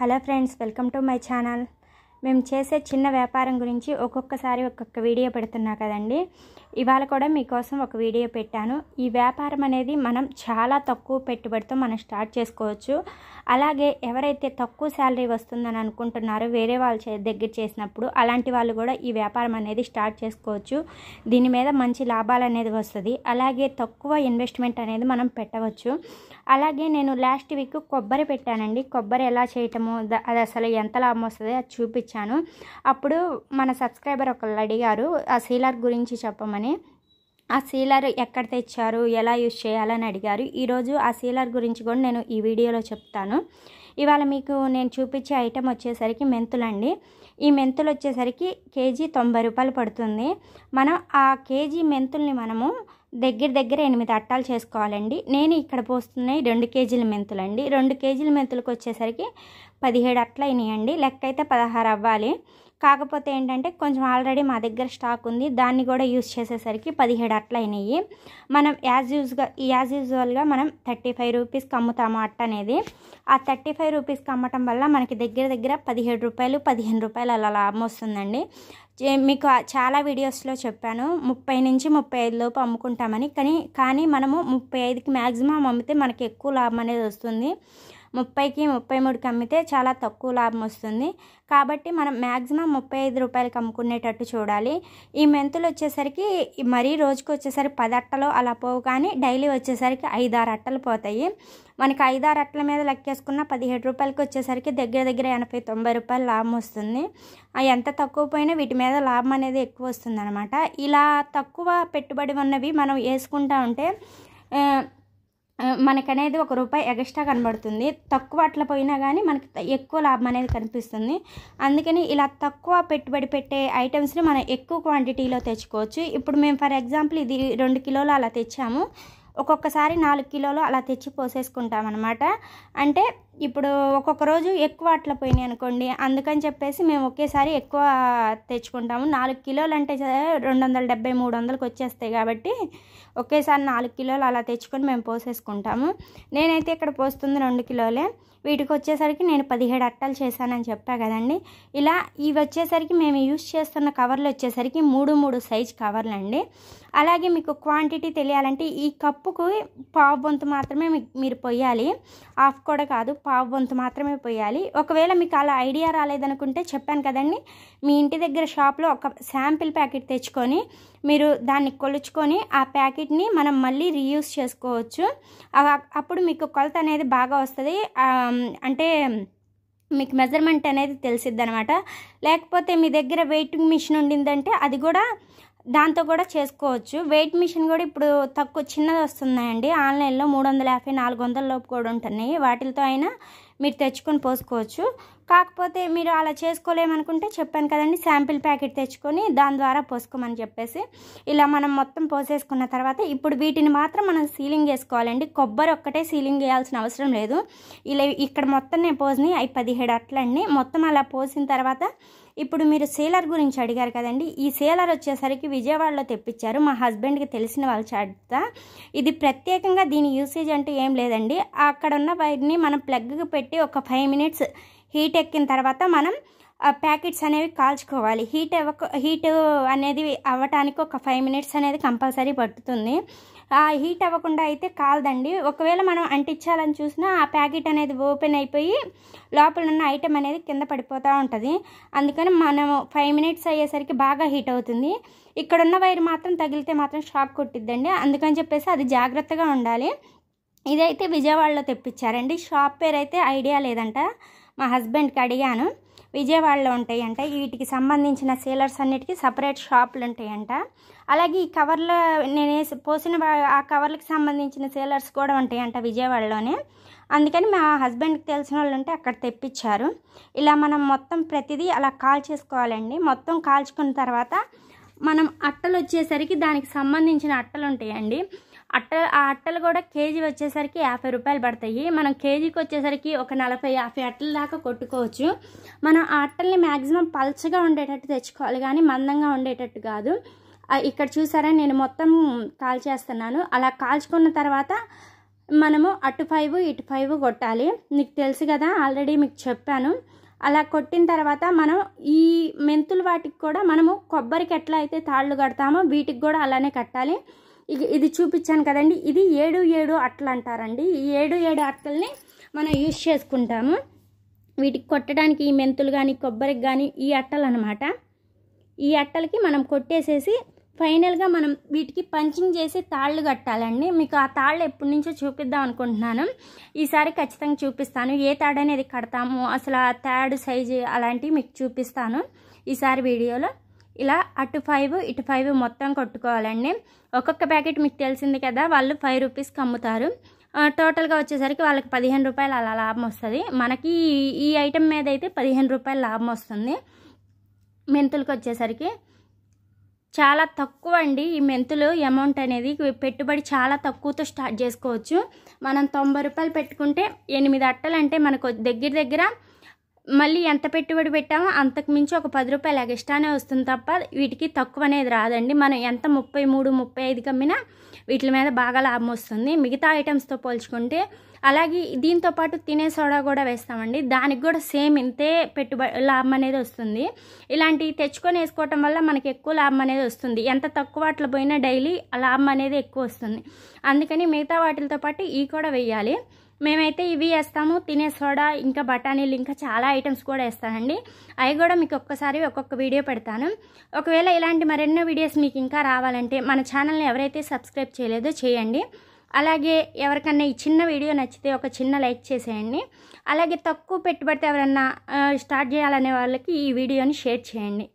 Hello friends, welcome to my channel. మేము చేసే చిన్న వ్యాపారం గురించి ఒక్కొక్కసారి ఒక్కొక్క వీడియో పెడుతున్నా కదండి. ఇవాళ కూడా మీకోసం ఒక వీడియో పెట్టాను. ఈ వ్యాపారం అనేది మనం చాలా తక్కువ పెట్టుబడితో మనం స్టార్ట్ చేసుకోవచ్చు. అలాగే ఎవరైతే తక్కువ శాలరీ వస్తుందని అనుకుంటున్నారో వేరే వాళ్ళ దగ్గర చేసినప్పుడు అలాంటి వాళ్ళు కూడా ఈ వ్యాపారం అనేది స్టార్ట్ చేసుకోవచ్చు. దీని మీద మంచి లాభాలు అనేది వస్తుంది. అలాగే తక్కువ ఇన్వెస్ట్మెంట్ అనేది మనం పెట్టవచ్చు. అలాగే నేను లాస్ట్ వీక్ కొబ్బరి పెట్టానండి. కొబ్బరి ఎలా చేయటము, అది అసలు ఎంత లాభం వస్తుంది అది చూపించాను. అప్పుడు మన సబ్స్క్రైబర్ ఒకళ్ళు అడిగారు ఆ సీలర్ గురించి చెప్పమని. ఆ సీలర్ ఎక్కడ తెచ్చారు, ఎలా యూజ్ చేయాలని అడిగారు. ఈరోజు ఆ సీలర్ గురించి కూడా నేను ఈ వీడియోలో చెప్తాను. ఇవాళ మీకు నేను చూపించే ఐటెం వచ్చేసరికి మెంతులండి. ఈ మెంతులు వచ్చేసరికి కేజీ 90 రూపాయలు పడుతుంది. మనం ఆ కేజీ మెంతుల్ని మనము దగ్గర 8 అట్టాలు చేసుకోవాలండి. నేను ఇక్కడ పోస్తున్నాయి 2 కేజీల మెంతులండి. 2 కేజీల మెంతులకు వచ్చేసరికి 17 అట్ల అయినాయండి. లెక్క అయితే 16 అవ్వాలి. కాకపోతే ఏంటంటే కొంచెం ఆల్రెడీ మా దగ్గర స్టాక్ ఉంది, దాన్ని కూడా యూజ్ చేసేసరికి 17 అట్ల అయినాయి. మనం యాజ్ యూజువల్గా మనం 35 రూపీస్కి అమ్ముతాము అట్ట అనేది. ఆ 35 రూపీస్కి అమ్మటం వల్ల మనకి దగ్గర 17 రూపాయలు 15 రూపాయలు అలా లాభం వస్తుందండి. మీకు చాలా వీడియోస్లో చెప్పాను 30 నుంచి 35 లోపు అమ్ముకుంటామని. కానీ మనము 35కి మ్యాక్సిమం అమ్మితే మనకి ఎక్కువ లాభం అనేది వస్తుంది. 30కి 33కి అమ్మితే చాలా తక్కువ లాభం వస్తుంది. కాబట్టి మనం మ్యాక్సిమం 35 రూపాయలకి అమ్ముకునేటట్టు చూడాలి. ఈ మెంతులు వచ్చేసరికి మరీ రోజుకి వచ్చేసరికి 10 అట్టలు అలా పోవు, కానీ డైలీ వచ్చేసరికి 5-6 అట్టలు పోతాయి. మనకి 5-6 అట్టల మీద లెక్కేసుకున్న 17 రూపాయలకి వచ్చేసరికి దగ్గర 80-90 రూపాయలు లాభం వస్తుంది. ఎంత తక్కువ పోయినా వీటి మీద లాభం అనేది ఎక్కువ వస్తుంది అనమాట. ఇలా తక్కువ పెట్టుబడి ఉన్నవి మనం వేసుకుంటా ఉంటే మనకనేది ₹1 ఎక్స్ట్రా కనబడుతుంది. తక్కువ అట్లా పోయినా కానీ మనకి ఎక్కువ లాభం అనేది కనిపిస్తుంది. అందుకని ఇలా తక్కువ పెట్టుబడి పెట్టే ఐటమ్స్ని మనం ఎక్కువ క్వాంటిటీలో తెచ్చుకోవచ్చు. ఇప్పుడు మేము ఫర్ ఎగ్జాంపుల్ ఇది 2 కిలోలు అలా తెచ్చాము. ఒక్కొక్కసారి 4 కిలోలు అలా తెచ్చి పోసేసుకుంటాం అనమాట. అంటే ఇప్పుడు ఒక్కొక్క రోజు ఎక్కువ అట్లా పోయినాయి అనుకోండి, అందుకని చెప్పేసి మేము ఒకేసారి ఎక్కువ తెచ్చుకుంటాము. 4 కిలోలు అంటే 270-300కి వచ్చేస్తాయి. కాబట్టి ఒకేసారి 4 కిలోలు అలా తెచ్చుకొని మేము పోసేసుకుంటాము. నేనైతే ఇక్కడ పోస్తుంది 2 కిలోలే. వీటికి వచ్చేసరికి నేను 17 అట్టాలు చేశానని చెప్పా కదండి. ఇలా ఇవి వచ్చేసరికి మేము యూజ్ చేస్తున్న కవర్లు వచ్చేసరికి 3 సైజ్ కవర్లు అండి. అలాగే మీకు క్వాంటిటీ తెలియాలంటే ఈ కప్పుకు పావు వంతు మాత్రమే మీరు పొయ్యాలి. హాఫ్ కూడా కాదు, పావు వంతు మాత్రమే పొయ్యాలి. ఒకవేళ మీకు అలా ఐడియా రాలేదనుకుంటే చెప్పాను కదండి, మీ ఇంటి దగ్గర షాప్లో ఒక శాంపిల్ ప్యాకెట్ తెచ్చుకొని మీరు దాన్ని కొలుచుకొని ఆ ప్యాకెట్ని మనం మళ్ళీ రీయూజ్ చేసుకోవచ్చు. అప్పుడు మీకు కొలత అనేది బాగా వస్తుంది. అంటే మీకు మెజర్మెంట్ అనేది తెలిసిద్ది అనమాట. లేకపోతే మీ దగ్గర వెయిటింగ్ మిషన్ ఉండిందంటే అది కూడా దాంతో కూడా చేసుకోవచ్చు. వెయిట్ మిషన్ కూడా ఇప్పుడు తక్కువ చిన్నది వస్తున్నాయండి ఆన్లైన్లో. 350-400 లోపు కూడా ఉంటున్నాయి. వాటితో అయినా మీరు తెచ్చుకొని పోసుకోవచ్చు. కాకపోతే మీరు అలా చేసుకోలేమనుకుంటే చెప్పాను కదండి, శాంపిల్ ప్యాకెట్ తెచ్చుకొని దాని ద్వారా పోసుకోమని చెప్పేసి ఇలా మనం మొత్తం పోసేసుకున్న తర్వాత ఇప్పుడు వీటిని మాత్రం మనం సీలింగ్ వేసుకోవాలండి. కొబ్బరి ఒక్కటే సీలింగ్ వేయాల్సిన అవసరం లేదు. ఇలా ఇక్కడ మొత్తం నేను పోసినాయి 17 అట్లండి. మొత్తం అలా పోసిన తర్వాత ఇప్పుడు మీరు సీలర్ గురించి అడిగారు కదండి. ఈ సీలర్ వచ్చేసరికి విజయవాడలో తెప్పించారు, మా హస్బెండ్కి తెలిసిన వాళ్ళ చేత. ఇది ప్రత్యేకంగా దీని యూసేజ్ అంటే ఏం లేదండి. అక్కడ ఉన్న వైర్ని మనం ప్లగ్కి పెట్టి ఒక 5 మినిట్స్ హీట్ ఎక్కిన తర్వాత మనం ప్యాకెట్స్ అనేవి కాల్చుకోవాలి. హీట్ అనేది అవ్వటానికి ఒక 5 మినిట్స్ అనేది కంపల్సరీ పడుతుంది. హీట్ అవ్వకుండా అయితే కాలదండి. ఒకవేళ మనం అంటించాలని చూసినా ఆ ప్యాకెట్ అనేది ఓపెన్ అయిపోయి లోపల ఉన్న ఐటెం అనేది కింద పడిపోతూ ఉంటుంది. అందుకని మనం 5 మినిట్స్ అయ్యేసరికి బాగా హీట్ అవుతుంది. ఇక్కడ ఉన్న వైర్ మాత్రం తగిలితే మాత్రం షాక్ కొట్టిద్దండి. అందుకని చెప్పేసి అది జాగ్రత్తగా ఉండాలి. ఇదైతే విజయవాడలో తెప్పించారండి. షాప్ పేరు అయితే ఐడియా లేదంట. మా హస్బెండ్కి అడిగాను, విజయవాడలో ఉంటాయంట. వీటికి సంబంధించిన సీలర్స్ అన్నిటికీ సపరేట్ షాపులు ఉంటాయంట. అలాగే ఈ కవర్లో నేను పోసిన ఆ కవర్లకు సంబంధించిన సీలర్స్ కూడా ఉంటాయంట విజయవాడలోనే. అందుకని మా హస్బెండ్కి తెలిసిన వాళ్ళు ఉంటే అక్కడ తెప్పించారు. ఇలా మనం మొత్తం ప్రతిదీ అలా కాల్చేసుకోవాలండి. మొత్తం కాల్చుకున్న తర్వాత మనం అట్టలు వచ్చేసరికి దానికి సంబంధించిన అట్టలు ఉంటాయండి. ఆ అట్టలు కూడా కేజీ వచ్చేసరికి 50 రూపాయలు పడతాయి. మనం కేజీకి వచ్చేసరికి ఒక 40-50 అట్టల దాకా కొట్టుకోవచ్చు. మనం ఆ అట్టల్ని మ్యాక్సిమం పల్చగా ఉండేటట్టు తెచ్చుకోవాలి, కానీ మందంగా ఉండేటట్టు కాదు. ఇక్కడ చూసారా నేను మొత్తం కాల్చేస్తున్నాను. అలా కాల్చుకున్న తర్వాత మనము అటు 5 ఇటు 5 కొట్టాలి. మీకు తెలుసు కదా, ఆల్రెడీ మీకు చెప్పాను. అలా కొట్టిన తర్వాత మనం ఈ మెంతులు వాటికి కూడా మనము కొబ్బరికి ఎట్లా అయితే తాళ్ళు కడతామో వీటికి కూడా అలానే కట్టాలి. ఇది చూపించాను కదండి, ఇది 7 అట్టలు అంటారండి. ఈ 7 అట్టల్ని మనం యూజ్ చేసుకుంటాము వీటికి కొట్టడానికి. ఈ మెంతులు కానీ కొబ్బరికి కానీ ఈ అట్టలు అనమాట. ఈ అట్టలకి మనం కొట్టేసేసి ఫైనల్గా మనం వీటికి పంచింగ్ చేసి తాళ్ళు కట్టాలండి. మీకు ఆ తాళ్ళు ఎప్పటి నుంచో చూపిద్దాం అనుకుంటున్నాను, ఈసారి ఖచ్చితంగా చూపిస్తాను. ఏ తాడు అనేది కడతాము, అసలు ఆ తాడు సైజు అలాంటివి మీకు చూపిస్తాను ఈసారి వీడియోలో. ఇలా అటు 5 ఇటు 5 మొత్తం కొట్టుకోవాలండి. ఒక్కొక్క ప్యాకెట్ మీకు తెలిసింది కదా, వాళ్ళు 5 రూపీస్కి అమ్ముతారు. టోటల్గా వచ్చేసరికి వాళ్ళకి 15 రూపాయలు అలా లాభం వస్తుంది. మనకి ఈ ఐటెం మీద అయితే 15 రూపాయలు లాభం వస్తుంది. మెంతులకు వచ్చేసరికి చాలా తక్కువ అండి ఈ మెంతులు అమౌంట్ అనేది. పెట్టుబడి చాలా తక్కువతో స్టార్ట్ చేసుకోవచ్చు. మనం 90 రూపాయలు పెట్టుకుంటే 8 అట్టలు అంటే మనకు దగ్గర మళ్ళీ ఎంత పెట్టుబడి పెట్టామో అంతకు మించి ఒక 10 రూపాయలు ఎక్స్ట్రానే వస్తుంది తప్ప వీటికి తక్కువ అనేది రాదండి. మనం ఎంత 33, 35 అమ్మినా వీటి మీద బాగా లాభం వస్తుంది మిగతా ఐటమ్స్తో పోల్చుకుంటే. అలాగే దీంతో పాటు తినే సోడా కూడా వేస్తామండి, దానికి కూడా సేమ్ ఇంతే పెట్టుబడి లాభం అనేది వస్తుంది. ఇలాంటివి తెచ్చుకొని వేసుకోవటం వల్ల మనకి ఎక్కువ లాభం అనేది వస్తుంది. ఎంత తక్కువ అట్లా పోయినా డైలీ లాభం అనేది ఎక్కువ వస్తుంది. అందుకని మిగతా వాటితో పాటు ఇవి కూడా వేయాలి. మేమైతే ఇవి వేస్తాము, తినే సోడా, ఇంకా బఠానీలు, ఇంకా చాలా ఐటమ్స్ కూడా వేస్తానండి. అవి కూడా మీకు ఒక్కసారి ఒక్కొక్క వీడియో పెడతాను. ఒకవేళ ఇలాంటి మరెన్నో వీడియోస్ మీకు ఇంకా రావాలంటే మన ఛానల్ని ఎవరైతే సబ్స్క్రైబ్ చేయలేదో చేయండి. అలాగే ఎవరికన్నా ఈ చిన్న వీడియో నచ్చితే ఒక చిన్న లైక్ చేసేయండి. అలాగే తక్కువ పెట్టుబడితే ఎవరన్నా స్టార్ట్ చేయాలనే వాళ్ళకి ఈ వీడియోని షేర్ చేయండి.